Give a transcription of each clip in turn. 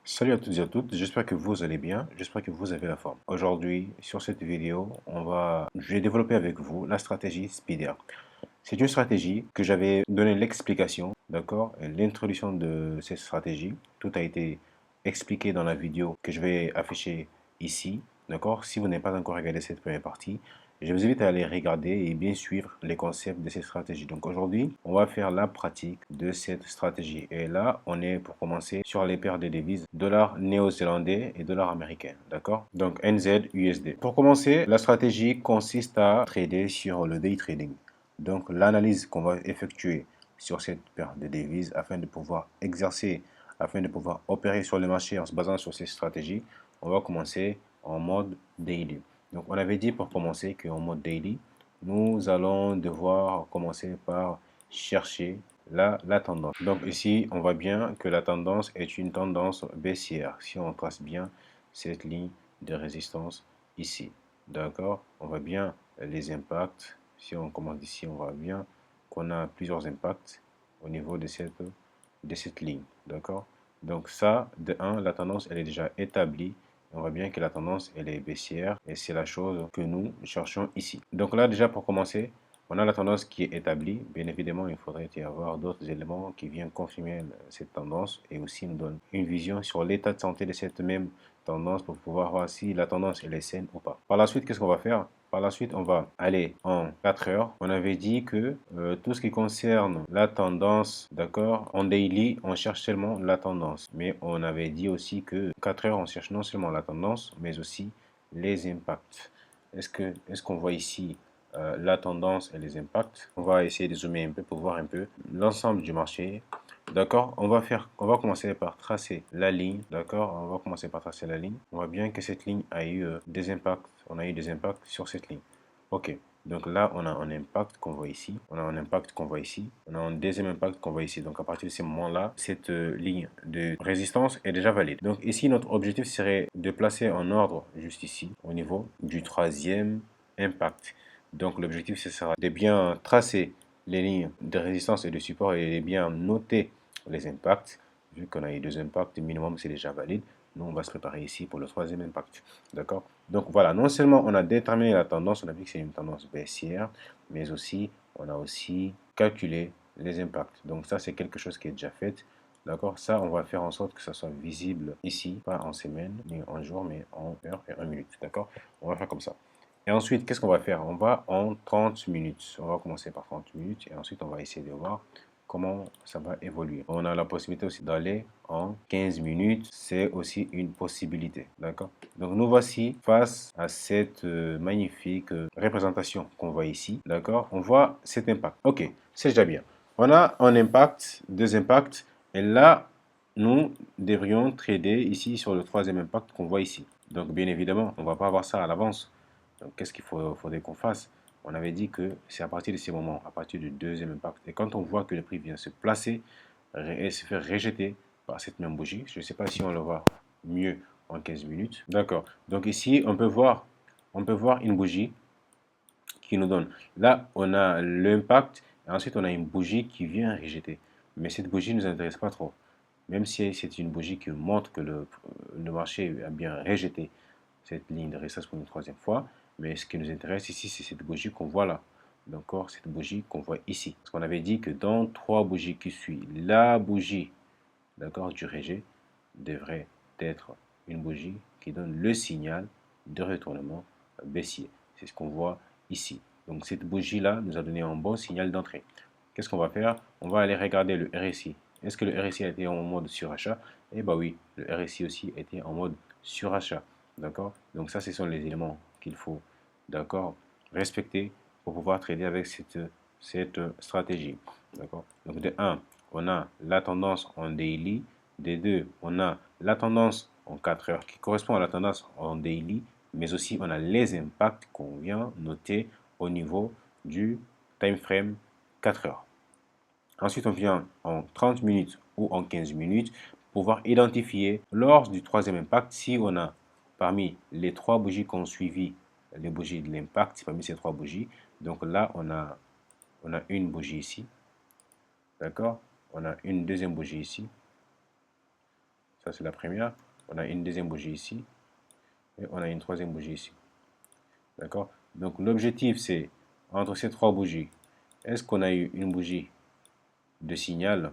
Salut à toutes et à toutes, j'espère que vous allez bien, j'espère que vous avez la forme. Aujourd'hui, sur cette vidéo, je vais développer avec vous la stratégie Speeder. C'est une stratégie que j'avais donné l'explication, d'accord, et l'introduction de cette stratégie. Tout a été expliqué dans la vidéo que je vais afficher ici, d'accord. Si vous n'avez pas encore regardé cette première partie, je vous invite à aller regarder et bien suivre les concepts de cette stratégie. Donc aujourd'hui, on va faire la pratique de cette stratégie. Et là, on est pour commencer sur les paires de devises dollar néo-zélandais et dollar américain, d'accord. Donc NZ, USD. Pour commencer, la stratégie consiste à trader sur le day trading. Donc l'analyse qu'on va effectuer sur cette paire de devises afin de pouvoir exercer, afin de pouvoir opérer sur le marché en se basant sur ces stratégies, on va commencer en mode daily. Donc on avait dit pour commencer qu'en mode daily, nous allons devoir commencer par chercher la tendance. Donc ici, on voit bien que la tendance est une tendance baissière. Si on trace bien cette ligne de résistance ici, d'accord, on voit bien les impacts. Si on commence ici, on voit bien qu'on a plusieurs impacts au niveau de cette ligne, d'accord. Donc ça, de 1, la tendance, elle est déjà établie. On voit bien que la tendance, elle est baissière et c'est la chose que nous cherchons ici. Donc là, déjà pour commencer, on a la tendance qui est établie. Bien évidemment, il faudrait y avoir d'autres éléments qui viennent confirmer cette tendance et aussi nous donnent une vision sur l'état de santé de cette même tendance pour pouvoir voir si la tendance elle est saine ou pas. Par la suite, qu'est-ce qu'on va faire? Par la suite, on va aller en 4 heures. On avait dit que tout ce qui concerne la tendance, d'accord, en daily, on cherche seulement la tendance. Mais on avait dit aussi que 4 heures, on cherche non seulement la tendance, mais aussi les impacts. Est-ce qu'on voit ici la tendance et les impacts? On va essayer de zoomer un peu pour voir un peu l'ensemble du marché. D'accord, on va commencer par tracer la ligne. D'accord, on va commencer par tracer la ligne. On voit bien que cette ligne a eu des impacts. On a eu des impacts sur cette ligne. Ok, donc là, on a un impact qu'on voit ici. On a un impact qu'on voit ici. On a un deuxième impact qu'on voit ici. Donc à partir de ce moment-là, cette ligne de résistance est déjà valide. Donc ici, notre objectif serait de placer en ordre juste ici, au niveau du troisième impact. Donc l'objectif, ce sera de bien tracer les lignes de résistance et de support et de bien noter les impacts. Vu qu'on a eu deux impacts, minimum c'est déjà valide. Nous, on va se préparer ici pour le troisième impact. D'accord? Donc voilà, non seulement on a déterminé la tendance, on a vu que c'est une tendance baissière, mais aussi on a aussi calculé les impacts. Donc ça, c'est quelque chose qui est déjà fait. D'accord? Ça, on va faire en sorte que ça soit visible ici, pas en semaine, ni en jour, mais en heure et en minute. D'accord? On va faire comme ça. Et ensuite, qu'est-ce qu'on va faire? On va en 30 minutes. On va commencer par 30 minutes et ensuite on va essayer de voir comment ça va évoluer. On a la possibilité aussi d'aller en 15 minutes. C'est aussi une possibilité. D'accord? Donc nous voici face à cette magnifique représentation qu'on voit ici. D'accord? On voit cet impact. Ok, c'est déjà bien. On a un impact, deux impacts. Et là, nous devrions trader ici sur le troisième impact qu'on voit ici. Donc bien évidemment, on ne va pas avoir ça à l'avance. Donc, qu'est-ce qu'il faudrait qu'on fasse? On avait dit que c'est à partir de ces moments, à partir du deuxième impact. Et quand on voit que le prix vient se placer et se faire rejeter par cette même bougie, je ne sais pas si on le voit mieux en 15 minutes. D'accord. Donc ici, on peut voir une bougie qui nous donne. Là, on a l'impact. Et ensuite, on a une bougie qui vient rejeter. Mais cette bougie ne nous intéresse pas trop. Même si c'est une bougie qui montre que le marché a bien rejeté cette ligne de résistance pour une troisième fois. Mais ce qui nous intéresse ici, c'est cette bougie qu'on voit là. D'accord, cette bougie qu'on voit ici. Parce qu'on avait dit que dans trois bougies qui suivent, la bougie, d'accord, du rejet devrait être une bougie qui donne le signal de retournement baissier. C'est ce qu'on voit ici. Donc cette bougie-là nous a donné un bon signal d'entrée. Qu'est-ce qu'on va faire? On va aller regarder le RSI. Est-ce que le RSI a été en mode surachat? Eh bien oui, le RSI aussi était en mode surachat. D'accord? Donc ça, ce sont les éléments qu'il faut, d'accord, respecter pour pouvoir trader avec cette stratégie. D'accord? Donc de 1, on a la tendance en daily. De 2, on a la tendance en 4 heures qui correspond à la tendance en daily, mais aussi on a les impacts qu'on vient noter au niveau du time frame 4 heures. Ensuite, on vient en 30 minutes ou en 15 minutes pouvoir identifier lors du troisième impact si on a parmi les trois bougies qu'on suivi les bougies de l'impact, parmi ces trois bougies. Donc là, on a une bougie ici. D'accord? On a une deuxième bougie ici. Ça, c'est la première. On a une deuxième bougie ici. Et on a une troisième bougie ici. D'accord? Donc, l'objectif, c'est entre ces trois bougies, est-ce qu'on a eu une bougie de signal?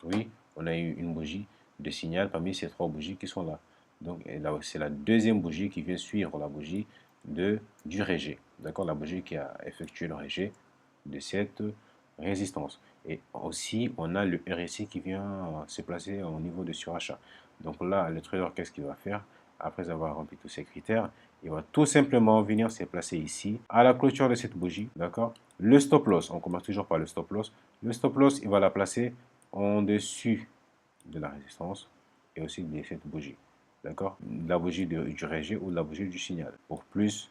Oui, on a eu une bougie de signal parmi ces trois bougies qui sont là. Donc, là, c'est la deuxième bougie qui vient suivre la bougie du rejet. D'accord? La bougie qui a effectué le rejet de cette résistance. Et aussi, on a le RSI qui vient se placer au niveau de surachat. Donc là, le trader, qu'est-ce qu'il va faire? Après avoir rempli tous ces critères, il va tout simplement venir se placer ici, à la clôture de cette bougie, d'accord? Le stop loss, on commence toujours par le stop loss. Le stop loss, il va la placer en dessus de la résistance et aussi de cette bougie, d'accord? La bougie du rejet ou la bougie du signal, pour plus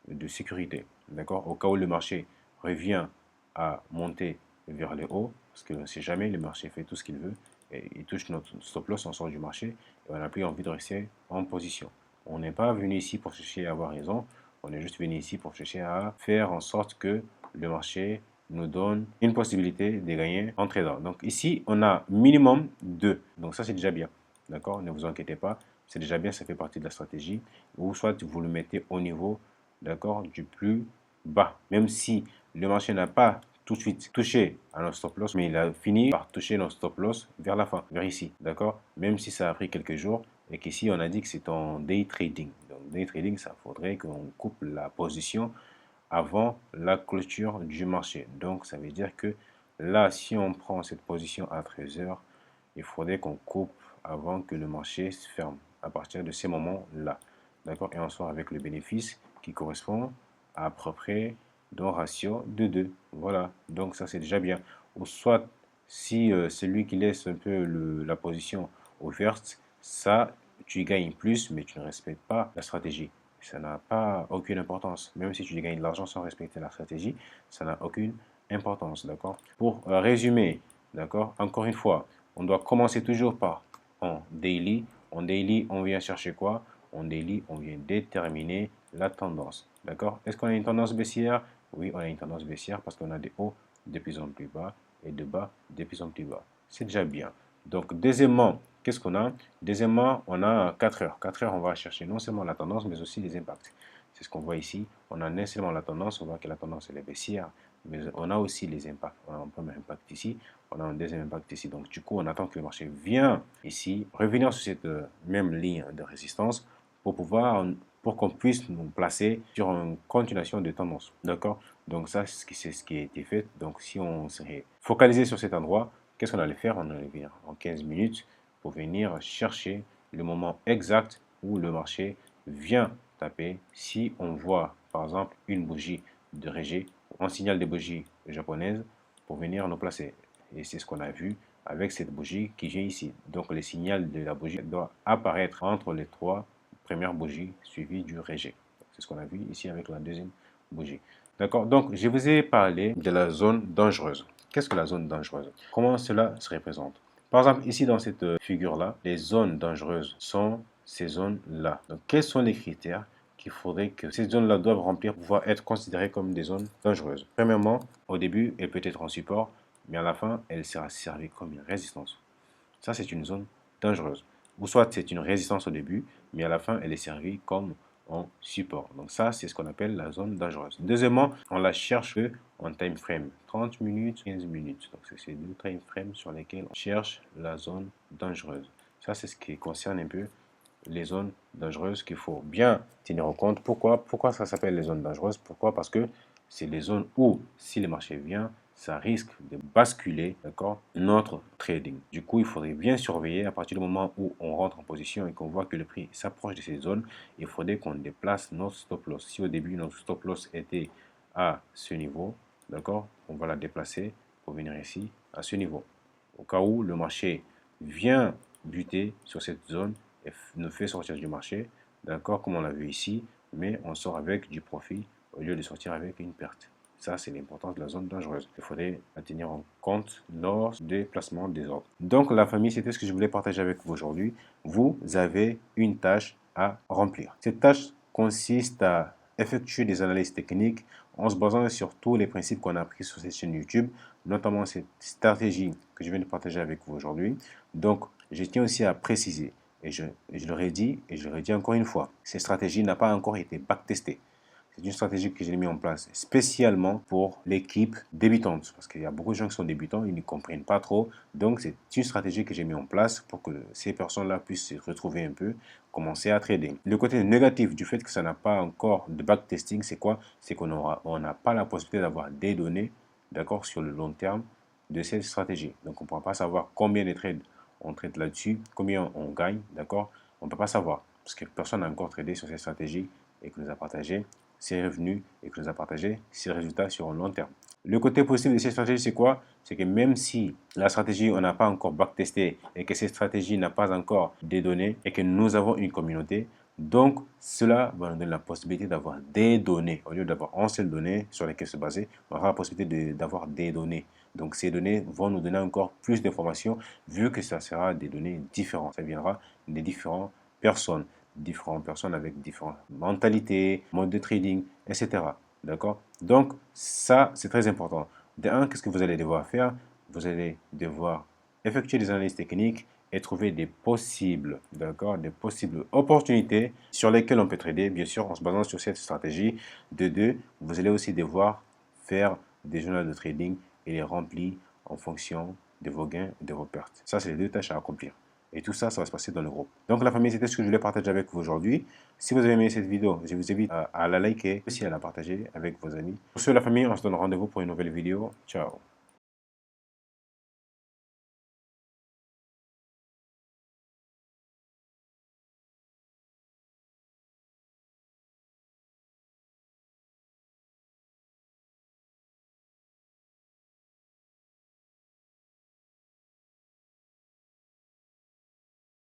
de sécurité, d'accord? Au cas où le marché revient à monter vers le haut, parce que on ne sait jamais, le marché fait tout ce qu'il veut, et il touche notre stop loss, on sort du marché, et on n'a plus envie de rester en position. On n'est pas venu ici pour chercher à avoir raison, on est juste venu ici pour chercher à faire en sorte que le marché nous donne une possibilité de gagner en tradant. Donc ici, on a minimum 2. Donc ça, c'est déjà bien. D'accord? Ne vous inquiétez pas. C'est déjà bien, ça fait partie de la stratégie. Ou soit vous le mettez au niveau, d'accord, du plus bas. Même si le marché n'a pas tout de suite touché à notre stop loss, mais il a fini par toucher notre stop loss vers la fin, vers ici, d'accord? Même si ça a pris quelques jours et qu'ici on a dit que c'est en day trading. Donc day trading, ça faudrait qu'on coupe la position avant la clôture du marché. Donc ça veut dire que là, si on prend cette position à 13 heures, il faudrait qu'on coupe avant que le marché se ferme à partir de ces moments-là. D'accord? Et on sort avec le bénéfice qui correspond à peu près d'un ratio de 2. Voilà, donc ça c'est déjà bien. Ou soit, si celui qui laisse un peu la position ouverte, ça, tu gagnes plus, mais tu ne respectes pas la stratégie. Ça n'a pas aucune importance. Même si tu gagnes de l'argent sans respecter la stratégie, ça n'a aucune importance. D'accord? Pour résumer, d'accord? Encore une fois, on doit commencer toujours par en daily. En daily, on vient chercher quoi? En daily, on vient déterminer la tendance. D'accord? Est-ce qu'on a une tendance baissière? Oui, on a une tendance baissière parce qu'on a des hauts de plus en plus bas et de bas de plus en plus bas. C'est déjà bien. Donc, deuxièmement, qu'est-ce qu'on a? Deuxièmement, on a 4 heures. 4 heures, on va chercher non seulement la tendance, mais aussi les impacts. C'est ce qu'on voit ici. On a non seulement la tendance, on voit que la tendance elle est baissière, mais on a aussi les impacts. On a un premier impact ici, on a un deuxième impact ici. Donc, du coup, on attend que le marché vienne ici, revenir sur cette même ligne de résistance pour qu'on puisse nous placer sur une continuation de tendance. D'accord? Donc, ça, c'est ce qui a été fait. Donc, si on serait focalisé sur cet endroit, qu'est-ce qu'on allait faire? On allait venir en 15 minutes pour venir chercher le moment exact où le marché vient taper. Si on voit, par exemple, une bougie de rejet, un signal de bougie japonaise pour venir nous placer. Et c'est ce qu'on a vu avec cette bougie qui vient ici. Donc le signal de la bougie doit apparaître entre les trois premières bougies suivies du rejet. C'est ce qu'on a vu ici avec la deuxième bougie. D'accord? Donc je vous ai parlé de la zone dangereuse. Qu'est-ce que la zone dangereuse? Comment cela se représente? Par exemple, ici dans cette figure-là, les zones dangereuses sont ces zones-là. Donc quels sont les critères qu'il faudrait que ces zones-là doivent remplir pour pouvoir être considérées comme des zones dangereuses? Premièrement, au début, elle peut être en support, mais à la fin, elle sera servie comme une résistance. Ça, c'est une zone dangereuse. Ou soit c'est une résistance au début, mais à la fin, elle est servie comme en support. Donc ça, c'est ce qu'on appelle la zone dangereuse. Deuxièmement, on la cherche en time frame, 30 minutes, 15 minutes. Donc c'est ces deux time frames sur lesquels on cherche la zone dangereuse. Ça, c'est ce qui concerne un peu les zones dangereuses qu'il faut bien tenir en compte. Pourquoi ça s'appelle les zones dangereuses? Pourquoi? Parce que c'est les zones où, si le marché vient, ça risque de basculer, d'accord, notre trading. Du coup, il faudrait bien surveiller à partir du moment où on rentre en position et qu'on voit que le prix s'approche de ces zones, il faudrait qu'on déplace notre stop loss. Si au début, notre stop loss était à ce niveau, d'accord, on va la déplacer pour venir ici à ce niveau. Au cas où le marché vient buter sur cette zone et nous fait sortir du marché, d'accord, comme on l'a vu ici, mais on sort avec du profit au lieu de sortir avec une perte. Ça, c'est l'importance de la zone dangereuse. Il faudrait la tenir en compte lors des placements des ordres. Donc, la famille, c'était ce que je voulais partager avec vous aujourd'hui. Vous avez une tâche à remplir. Cette tâche consiste à effectuer des analyses techniques en se basant sur tous les principes qu'on a appris sur cette chaîne YouTube, notamment cette stratégie que je viens de partager avec vous aujourd'hui. Donc, Je tiens aussi à préciser, et je l'aurais dit, et je le redis encore une fois, cette stratégie n'a pas encore été backtestée. C'est une stratégie que j'ai mis en place spécialement pour l'équipe débutante. Parce qu'il y a beaucoup de gens qui sont débutants, ils ne comprennent pas trop. Donc, c'est une stratégie que j'ai mis en place pour que ces personnes-là puissent se retrouver un peu, commencer à trader. Le côté négatif du fait que ça n'a pas encore de backtesting, c'est quoi? C'est qu'on n'a pas la possibilité d'avoir des données, d'accord, sur le long terme de cette stratégie. Donc, on ne pourra pas savoir combien de trades on trade là-dessus, combien on gagne, d'accord? On ne peut pas savoir parce que personne n'a encore tradé sur cette stratégie et que nous a partagé ses revenus et que nous a partagé ses résultats sur un long terme. Le côté positif de cette stratégie, c'est quoi? C'est que même si la stratégie, on n'a pas encore backtesté et que cette stratégie n'a pas encore des données et que nous avons une communauté, donc cela va nous donner la possibilité d'avoir des données. Au lieu d'avoir une seule donnée sur laquelle se baser, on aura la possibilité d'avoir des données. Donc ces données vont nous donner encore plus d'informations vu que ça sera des données différentes. Ça viendra des différentes personnes avec différentes mentalités, modes de trading, etc. D'accord? Donc, ça, c'est très important. De un, qu'est-ce que vous allez devoir faire? Vous allez devoir effectuer des analyses techniques et trouver des possibles, d'accord, des possibles opportunités sur lesquelles on peut trader, bien sûr, en se basant sur cette stratégie. De deux, vous allez aussi devoir faire des journaux de trading et les remplir en fonction de vos gains et de vos pertes. Ça, c'est les deux tâches à accomplir. Et tout ça, ça va se passer dans le groupe. Donc la famille, c'était ce que je voulais partager avec vous aujourd'hui. Si vous avez aimé cette vidéo, je vous invite à la liker, aussi à la partager avec vos amis. Pour ce, la famille, on se donne rendez-vous pour une nouvelle vidéo. Ciao.